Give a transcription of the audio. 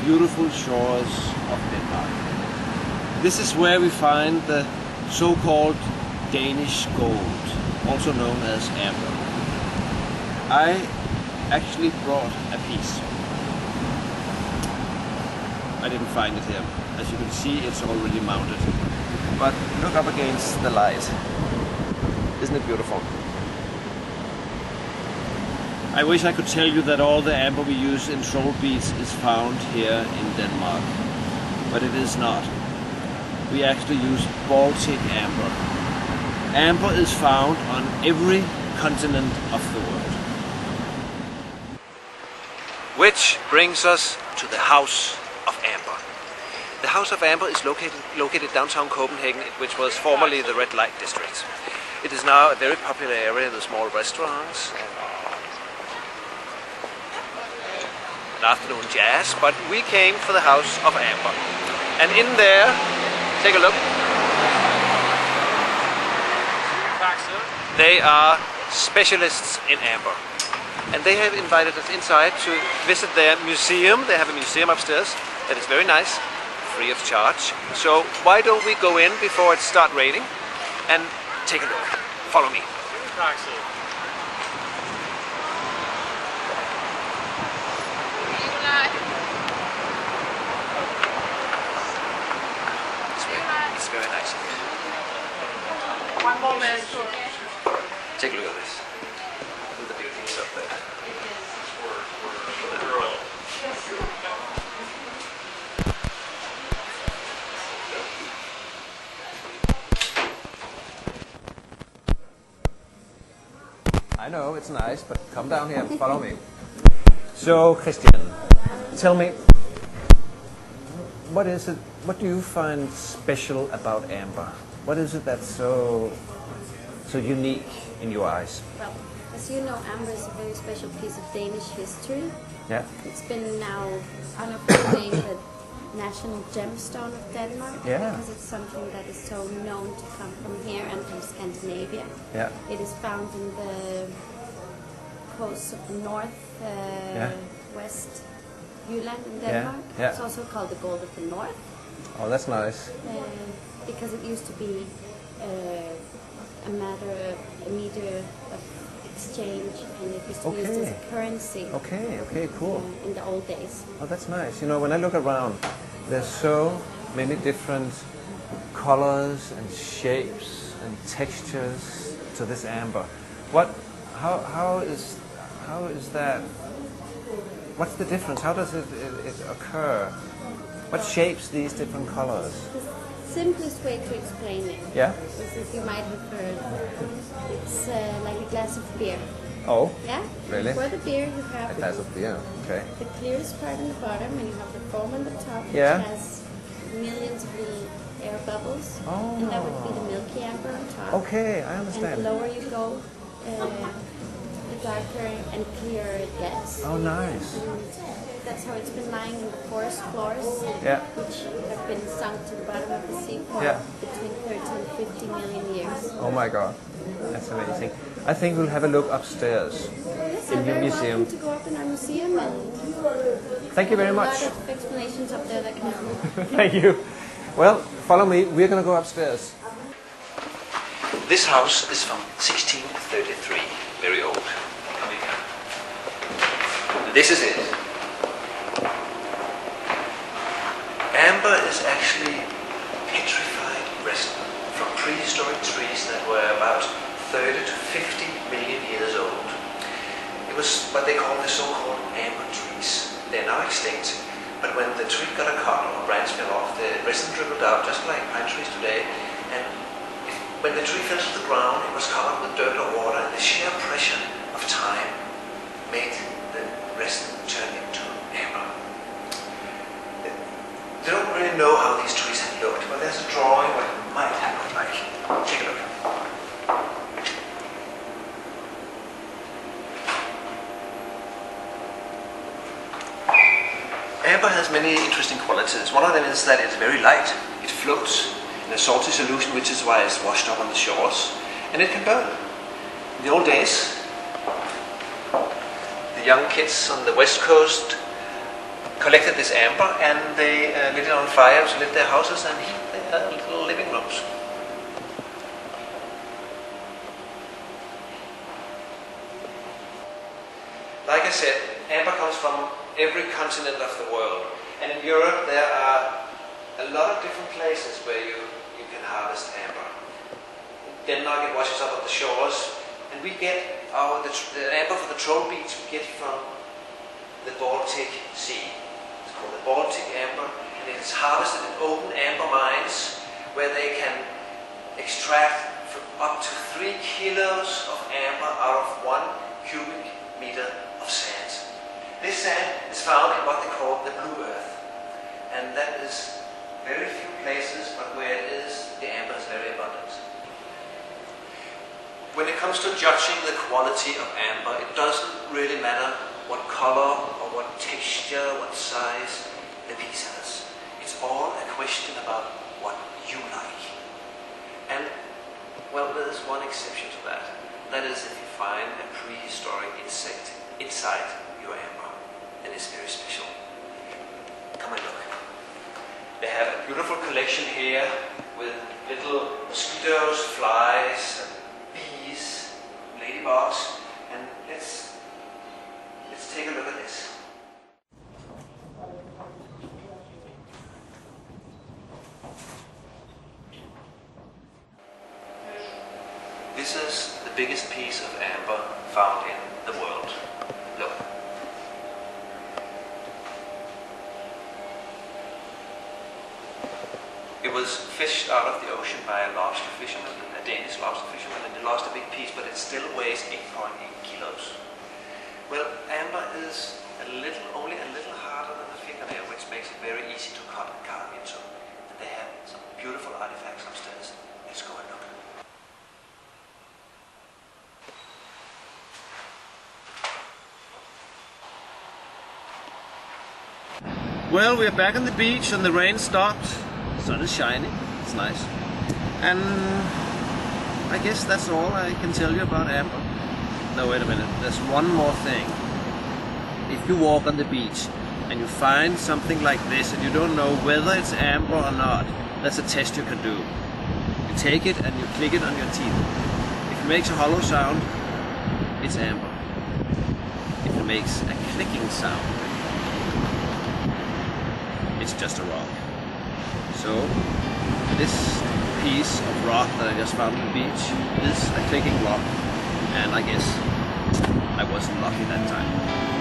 beautiful shores of Denmark. This is where we find the so-called Danish gold, also known as amber. I actually brought a piece. I didn't find it here. As you can see, it's already mounted. But look up against the light. Isn't it beautiful? I wish I could tell you that all the amber we use in Trollbeads is found here in Denmark, but it is not. We actually use Baltic amber. Amber is found on every continent of the world. Which brings us to the House of Amber. The House of Amber is located downtown Copenhagen, which was formerly the red light district. It is now a very popular area with small restaurants and afternoon jazz, but we came for the House of Amber. And in there, take a look. They are specialists in amber. And they have invited us inside to visit their museum. They have a museum upstairs that is very nice, free of charge. So why don't we go in before it starts raining and take a look. Follow me. It's very nice. One moment. Take a look at this. Look at the big things up there. I know it's nice, but come down here and follow me. So, Christian, tell me, what is it? What do you find special about amber? What is it that's so unique in your eyes? Well, as you know, amber is a very special piece of Danish history. Yeah. It's been now unofficially named the national gemstone of Denmark, Yeah. because it's something that is so known to come from here and from Scandinavia. Yeah. It is found in the coast of the north, west Jylland in Denmark. Yeah. It's also called the gold of the north. Oh, that's nice. Because it used to be a meter of exchange, and it used to be used as a currency. Okay, cool. In the old days. Oh, that's nice. You know, when I look around, there's so many different colors and shapes and textures to this amber. How is that? What's the difference? How does it occur? What shapes these different colors? The simplest way to explain it is, if you might have heard, it's like a glass of beer. Oh, yeah? really? For the beer you have a glass of beer, okay. the clearest part on the bottom, and you have the foam on the top, Yeah. which has millions of little air bubbles. Oh. And that would be the milky amber on top. Okay, I And understand. the lower you go, the darker and clearer it gets. Oh, nice. And that's how it's been lying in the forest floors, Yeah. which have been sunk to the bottom of the sea for between 30 and 50 million years. Oh my God, that's amazing. I think we'll have a look upstairs Yes, in you're your very museum. welcome to go up in our museum, and Thank you very much. a lot of explanations up there that can help. Thank you. Well, follow me. We're going to go upstairs. This house is from 1633, very old. This is it. Amber is actually petrified resin from prehistoric trees that were about 30 to 50 million years old. It was what they call the so-called amber trees. They're now extinct, but when the tree got a cut or a branch fell off, the resin dribbled out just like pine trees today, and when the tree fell to the ground, it was covered with dirt or water, and the sheer pressure of time made the resin turn into amber. They don't really know how these trees have looked, but there's a drawing what it might have looked like. Take a look. Amber has many interesting qualities. One of them is that it's very light. It floats in a salty solution, which is why it's washed up on the shores, and it can burn. In the old days, the young kids on the west coast collected this amber and they lit it on fire to lit their houses and heat their little living rooms. Like I said, amber comes from every continent of the world. And in Europe there are a lot of different places where you can harvest amber. In Denmark it washes up on the shores, and we get the amber for the Trollbeads we get from the Baltic Sea. It's called the Baltic amber, and it's harvested in open amber mines where they can extract up to 3 kilos of amber out of 1 cubic meter of sand. This sand is found in what they call the blue earth, and that is very few places, but where it is, the amber is very abundant. When it comes to judging the quality of amber, it doesn't really matter what color or what texture, what size the piece has. It's all a question about what you like. And, well, there's one exception to that. That is if you find a prehistoric insect inside your amber, and it's very special. Come and look. They have a beautiful collection here with little mosquitoes, flies, and bees, ladybugs, and let's take a look at this. This is the biggest piece of amber found in the world. Look. It was fished out of the ocean by a lobster fisherman, a Danish lobster fisherman, and he lost a big piece, but it still weighs 8.8 kilos. Well, amber is only a little harder than a fingernail, which makes it very easy to cut and carve into. And they have some beautiful artifacts upstairs. Let's go and look. Well, we're back on the beach and the rain stopped. The sun is shining. It's nice. And I guess that's all I can tell you about amber. No, wait a minute. There's one more thing. If you walk on the beach and you find something like this and you don't know whether it's amber or not, that's a test you can do. You take it and you click it on your teeth. If it makes a hollow sound, it's amber. If it makes a clicking sound, it's just a rock. So this piece of rock that I just found on the beach is a clicking rock, and I guess I wasn't lucky that time.